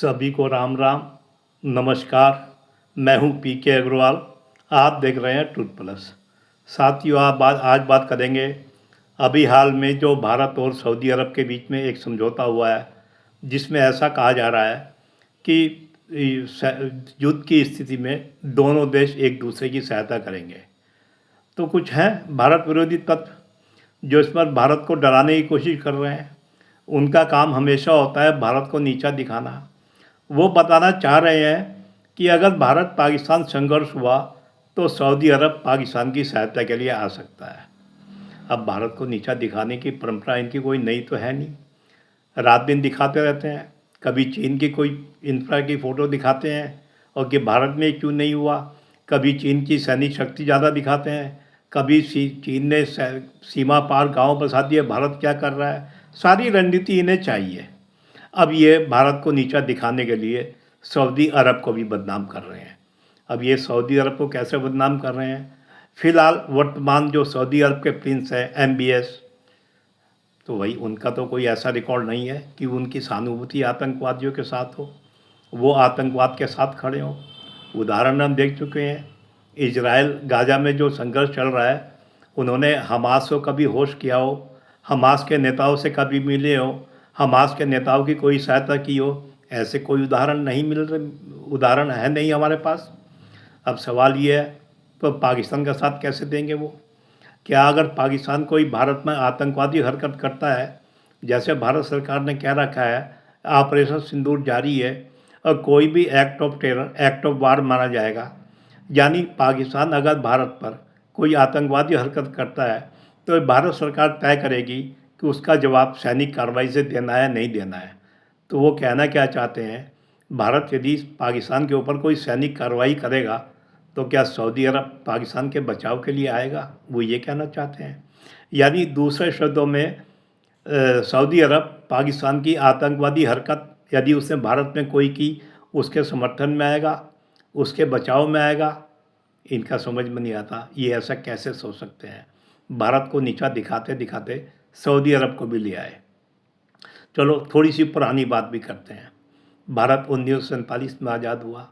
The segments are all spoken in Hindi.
सभी को राम राम, नमस्कार। मैं हूं पी के अग्रवाल। आप देख रहे हैं ट्रुथ प्लस। साथियों, आज बात करेंगे अभी हाल में जो भारत और सऊदी अरब के बीच में एक समझौता हुआ है, जिसमें ऐसा कहा जा रहा है कि युद्ध की स्थिति में दोनों देश एक दूसरे की सहायता करेंगे। तो कुछ हैं भारत विरोधी तत्व जो इस पर भारत को डराने की कोशिश कर रहे हैं। उनका काम हमेशा होता है भारत को नीचा दिखाना। वो बताना चाह रहे हैं कि अगर भारत पाकिस्तान संघर्ष हुआ तो सऊदी अरब पाकिस्तान की सहायता के लिए आ सकता है। अब भारत को नीचा दिखाने की परंपरा इनकी कोई नई तो है नहीं, रात दिन दिखाते रहते हैं। कभी चीन की कोई इंफ्रा की फ़ोटो दिखाते हैं और कि भारत में क्यों नहीं हुआ, कभी चीन की सैनिक शक्ति ज़्यादा दिखाते हैं, कभी चीन ने सीमा पार गांव बसा दिए, भारत क्या कर रहा है। सारी रणनीति इन्हें चाहिए। अब ये भारत को नीचा दिखाने के लिए सऊदी अरब को भी बदनाम कर रहे हैं। अब ये सऊदी अरब को कैसे बदनाम कर रहे हैं? फ़िलहाल वर्तमान जो सऊदी अरब के प्रिंस हैं MBS, तो वही उनका तो कोई ऐसा रिकॉर्ड नहीं है कि उनकी सहानुभूति आतंकवादियों के साथ हो, वो आतंकवाद के साथ खड़े हों। उदाहरण हम देख चुके हैं। इजराइल गाज़ा में जो संघर्ष चल रहा है, उन्होंने हमास को कभी होश किया हो, हमास के नेताओं से कभी मिले हो, हमास के नेताओं की कोई सहायता की हो? ऐसे कोई उदाहरण नहीं मिल रहे, उदाहरण है नहीं हमारे पास। अब सवाल ये है, तो पाकिस्तान का साथ कैसे देंगे वो? क्या अगर पाकिस्तान कोई भारत में आतंकवादी हरकत करता है, जैसे भारत सरकार ने कह रखा है ऑपरेशन सिंदूर जारी है, और कोई भी act of terror, act of war माना जाएगा, यानी पाकिस्तान अगर भारत पर कोई आतंकवादी हरकत करता है तो भारत सरकार तय करेगी कि उसका जवाब सैनिक कार्रवाई से देना है नहीं देना है। तो वो कहना क्या चाहते हैं, भारत यदि पाकिस्तान के ऊपर कोई सैनिक कार्रवाई करेगा तो क्या सऊदी अरब पाकिस्तान के बचाव के लिए आएगा? वो ये कहना चाहते हैं। यानी दूसरे शब्दों में सऊदी अरब पाकिस्तान की आतंकवादी हरकत यदि उसने भारत में कोई की, उसके समर्थन में आएगा, उसके बचाव में आएगा। इनका समझ में नहीं आता, ये ऐसा कैसे सोच सकते हैं। भारत को नीचा दिखाते दिखाते सऊदी अरब को भी ले आए। चलो थोड़ी सी पुरानी बात भी करते हैं। भारत 1947 में आज़ाद हुआ।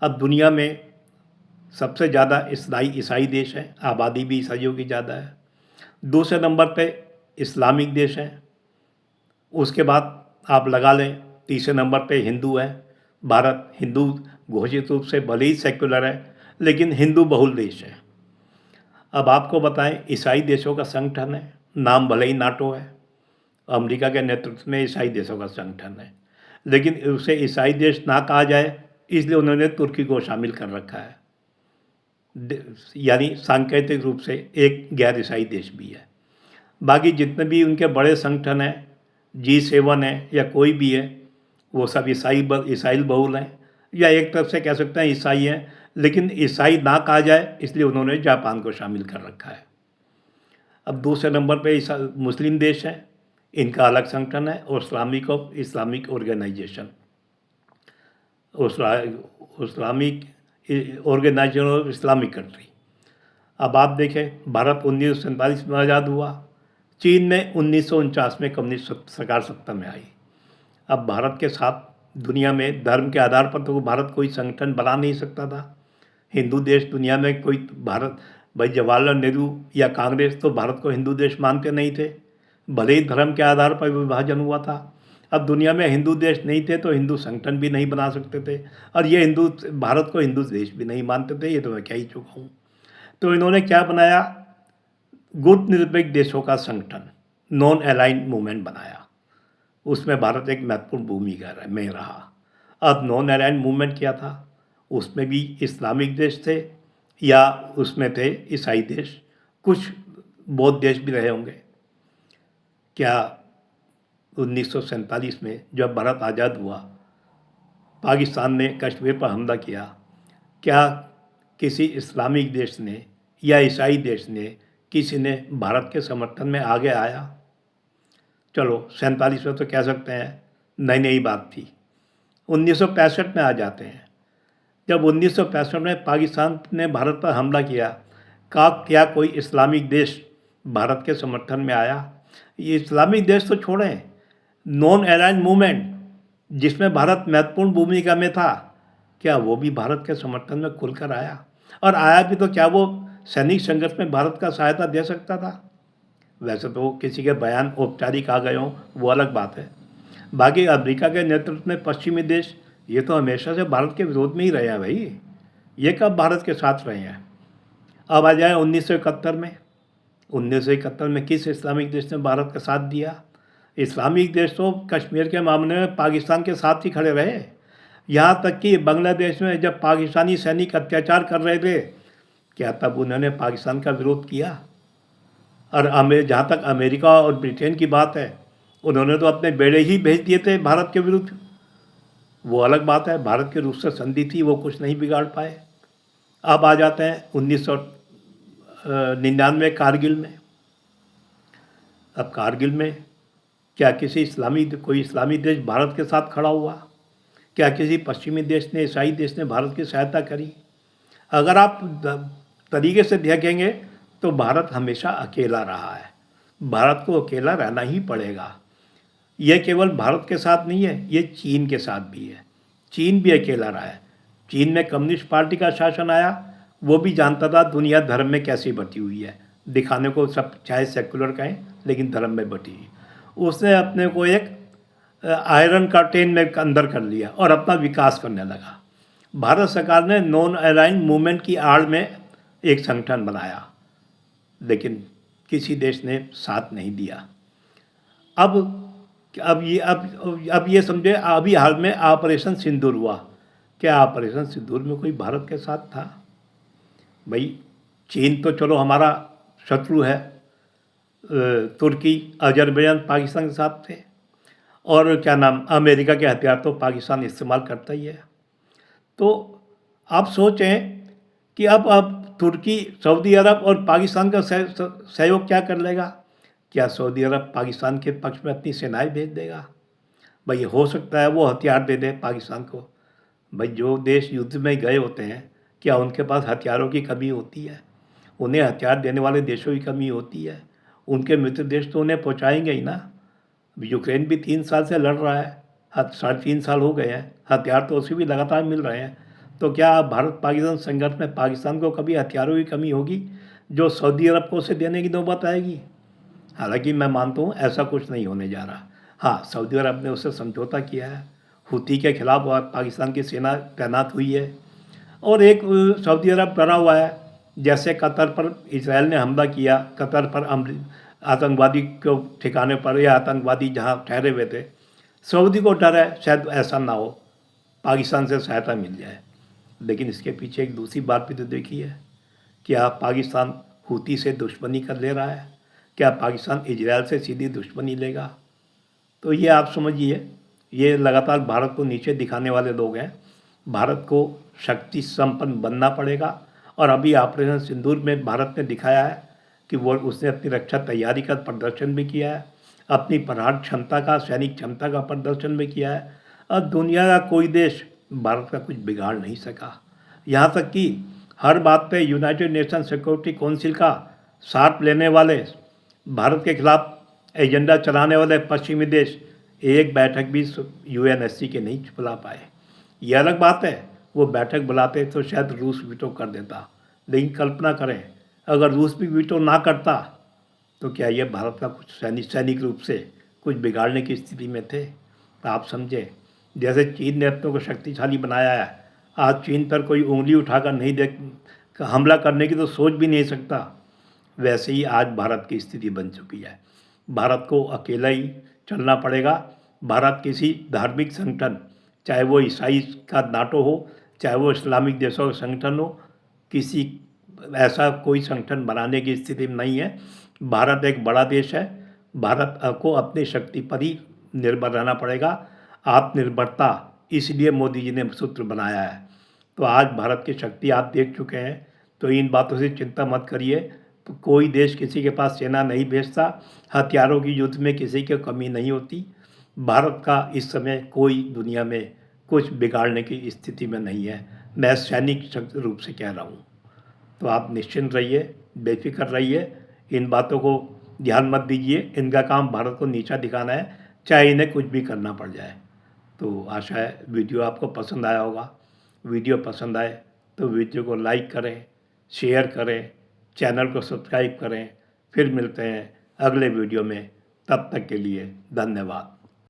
अब दुनिया में सबसे ज़्यादा ईसाई देश है, आबादी भी ईसाइयों की ज़्यादा है। दूसरे नंबर पे इस्लामिक देश है। उसके बाद आप लगा लें तीसरे नंबर पे हिंदू है। भारत हिंदू घोषित रूप से भले ही सेक्युलर है, लेकिन हिंदू बहुल देश है। अब आपको बताएं, ईसाई देशों का संगठन है, नाम भले ही नाटो है, अमेरिका के नेतृत्व में ईसाई देशों का संगठन है, लेकिन उसे ईसाई देश ना कहा जाए इसलिए उन्होंने तुर्की को शामिल कर रखा है। यानी सांकेतिक रूप से एक गैर ईसाई देश भी है। बाकी जितने भी उनके बड़े संगठन हैं, G7 है या कोई भी है, वो सब ईसाई बहुल हैं, या एक तरफ से कह सकते हैं ईसाई हैं, लेकिन ईसाई ना कहा जाए इसलिए उन्होंने जापान को शामिल कर रखा है। अब दूसरे नंबर पे मुस्लिम देश हैं, इनका अलग संगठन है और Islamic organisation, Islamic organisation of Islamic country. अब आप देखें, भारत 1947 में आज़ाद हुआ, चीन ने 1949 में कम्युनिस्ट सरकार सत्ता में आई। अब भारत के साथ दुनिया में धर्म के आधार पर तो भारत कोई संगठन बना नहीं सकता था। हिंदू देश दुनिया में कोई भारत, भाई जवाहरलाल नेहरू या कांग्रेस तो भारत को हिंदू देश मानते नहीं थे, भले ही धर्म के आधार पर विभाजन हुआ था। अब दुनिया में हिंदू देश नहीं थे तो हिंदू संगठन भी नहीं बना सकते थे, और ये भारत को हिंदू देश भी नहीं मानते थे, ये तो मैं कह ही चुका हूँ। तो इन्होंने क्या बनाया, गुटनिरपेक्ष देशों का संगठन, नॉन अलाइंड मूवमेंट बनाया। उसमें भारत एक महत्वपूर्ण भूमिका में रहा। अब नॉन अलाइंड मूवमेंट क्या था, उसमें भी इस्लामिक देश थे या उसमें थे ईसाई देश, कुछ बौद्ध देश भी रहे होंगे। क्या 1947 में जब भारत आज़ाद हुआ, पाकिस्तान ने कश्मीर पर हमला किया, क्या किसी इस्लामिक देश ने या ईसाई देश ने, किसी ने भारत के समर्थन में आगे आया? चलो 47 में तो कह सकते हैं नई नई बात थी। 1965 में आ जाते हैं। जब 1965 में पाकिस्तान ने भारत पर हमला किया, क्या कोई इस्लामिक देश भारत के समर्थन में आया? ये इस्लामिक देश तो छोड़ें, नॉन अलाइंड मूवमेंट जिसमें भारत महत्वपूर्ण भूमिका में था, क्या वो भी भारत के समर्थन में खुलकर आया? और आया भी तो क्या वो सैनिक संघर्ष में भारत का सहायता दे सकता था? वैसे तो किसी के बयान औपचारिक आ गए हों, वो अलग बात है। बाकी अमेरिका के नेतृत्व में पश्चिमी देश ये तो हमेशा से भारत के विरोध में ही रहे हैं भाई। ये कब भारत के साथ रहे हैं? अब आ जाए 1971 में। 1971 में किस इस्लामिक देश ने भारत का साथ दिया? इस्लामिक देश तो कश्मीर के मामले में पाकिस्तान के साथ ही खड़े रहे। यहाँ तक कि बांग्लादेश में जब पाकिस्तानी सैनिक अत्याचार कर रहे थे, क्या तब उन्होंने पाकिस्तान का विरोध किया? और जहाँ तक अमेरिका और ब्रिटेन की बात है, उन्होंने तो अपने बेड़े ही भेज दिए थे भारत के विरुद्ध। वो अलग बात है, भारत की रूस से संधि थी, वो कुछ नहीं बिगाड़ पाए। अब आ जाते हैं 1999 कारगिल में। अब कारगिल में क्या कोई इस्लामी देश भारत के साथ खड़ा हुआ? क्या किसी पश्चिमी देश ने, ईसाई देश ने भारत की सहायता करी? अगर आप तरीके से देखेंगे तो भारत हमेशा अकेला रहा है। भारत को अकेला रहना ही पड़ेगा। ये केवल भारत के साथ नहीं है, ये चीन के साथ भी है। चीन भी अकेला रहा है। चीन में कम्युनिस्ट पार्टी का शासन आया, वो भी जानता था दुनिया धर्म में कैसी बटी हुई है। दिखाने को सब चाहे सेकुलर कहें, लेकिन धर्म में बटी हुई। उसने अपने को एक आयरन कर्टेन में अंदर कर लिया और अपना विकास करने लगा। भारत सरकार ने नॉन अलाइंड मूवमेंट की आड़ में एक संगठन बनाया, लेकिन किसी देश ने साथ नहीं दिया। अब ये समझे, अभी हाल में ऑपरेशन सिंदूर हुआ। क्या ऑपरेशन सिंदूर में कोई भारत के साथ था? भाई चीन तो चलो हमारा शत्रु है, तुर्की, अजरबैजान पाकिस्तान के साथ थे, और क्या नाम, अमेरिका के हथियार तो पाकिस्तान इस्तेमाल करता ही है। तो आप सोचें कि अब तुर्की, सऊदी अरब और पाकिस्तान का सहयोग क्या कर लेगा? क्या सऊदी अरब पाकिस्तान के पक्ष में अपनी सेनाएं भेज देगा? भाई हो सकता है वो हथियार दे दे पाकिस्तान को। भाई जो देश युद्ध में गए होते हैं, क्या उनके पास हथियारों की कमी होती है? उन्हें हथियार देने वाले देशों की कमी होती है। उनके मित्र देश तो उन्हें पहुंचाएंगे ही ना। यूक्रेन भी 3 साल से लड़ रहा है, 3.5 साल हो गए हैं, हथियार तो उसे भी लगातार मिल रहे हैं। तो क्या भारत पाकिस्तान संघर्ष में पाकिस्तान को कभी हथियारों की कमी होगी जो सऊदी अरब को उसे देने की नौबत आएगी? हालांकि मैं मानता हूँ ऐसा कुछ नहीं होने जा रहा। हाँ, सऊदी अरब ने उससे समझौता किया है, हुती के खिलाफ पाकिस्तान की सेना तैनात हुई है, और एक सऊदी अरब डरा हुआ है। जैसे कतर पर इसराइल ने हमला किया, कतर पर आतंकवादी को ठिकाने पर या आतंकवादी जहाँ ठहरे हुए थे, सऊदी को डर है शायद ऐसा ना हो, पाकिस्तान से सहायता मिल जाए। लेकिन इसके पीछे एक दूसरी बात भी तो देखी है। क्या पाकिस्तान हुती से दुश्मनी कर ले रहा है? क्या पाकिस्तान इजराइल से सीधी दुश्मनी लेगा? तो ये आप समझिए, ये लगातार भारत को नीचे दिखाने वाले लोग हैं। भारत को शक्ति संपन्न बनना पड़ेगा, और अभी ऑपरेशन सिंदूर में भारत ने दिखाया है कि वो उसने अपनी रक्षा तैयारी का प्रदर्शन भी किया है, अपनी प्रहार क्षमता का, सैनिक क्षमता का प्रदर्शन भी किया है, और दुनिया का कोई देश भारत का कुछ बिगाड़ नहीं सका। यहाँ तक कि हर बात पे यूनाइटेड नेशन सिक्योरिटी काउंसिल का साथ लेने वाले, भारत के खिलाफ एजेंडा चलाने वाले पश्चिमी देश एक बैठक भी यूएनएससी के नहीं बुला पाए। ये अलग बात है, वो बैठक बुलाते तो शायद रूस वीटो कर देता, लेकिन कल्पना करें अगर रूस भी वीटो ना करता तो क्या ये भारत का कुछ सैनिक रूप से कुछ बिगाड़ने की स्थिति में थे? आप समझे, जैसे चीन ने अपनों को शक्तिशाली बनाया है, आज चीन पर कोई उंगली उठाकर नहीं देख हमला करने की तो सोच भी नहीं सकता, वैसे ही आज भारत की स्थिति बन चुकी है। भारत को अकेला ही चलना पड़ेगा। भारत किसी धार्मिक संगठन, चाहे वो ईसाई का नाटो हो, चाहे वो इस्लामिक देशों का संगठन हो, किसी ऐसा कोई संगठन बनाने की स्थिति में नहीं है। भारत एक बड़ा देश है, भारत को अपनी शक्ति पर ही निर्भर रहना पड़ेगा। आत्मनिर्भरता, इसलिए मोदी जी ने सूत्र बनाया है। तो आज भारत की शक्ति आप देख चुके हैं, तो इन बातों से चिंता मत करिए। तो कोई देश किसी के पास सेना नहीं भेजता, हथियारों की युद्ध में किसी की कमी नहीं होती। भारत का इस समय कोई दुनिया में कुछ बिगाड़ने की स्थिति में नहीं है, मैं सैनिक रूप से कह रहा हूँ। तो आप निश्चिंत रहिए, बेफिक्र रहिए, इन बातों को ध्यान मत दीजिए। इनका काम भारत को नीचा दिखाना है, चाहे इन्हें कुछ भी करना पड़ जाए। तो आशा है वीडियो आपको पसंद आया होगा। वीडियो पसंद आए तो वीडियो को लाइक करें, शेयर करें, चैनल को सब्सक्राइब करें। फिर मिलते हैं अगले वीडियो में, तब तक के लिए धन्यवाद।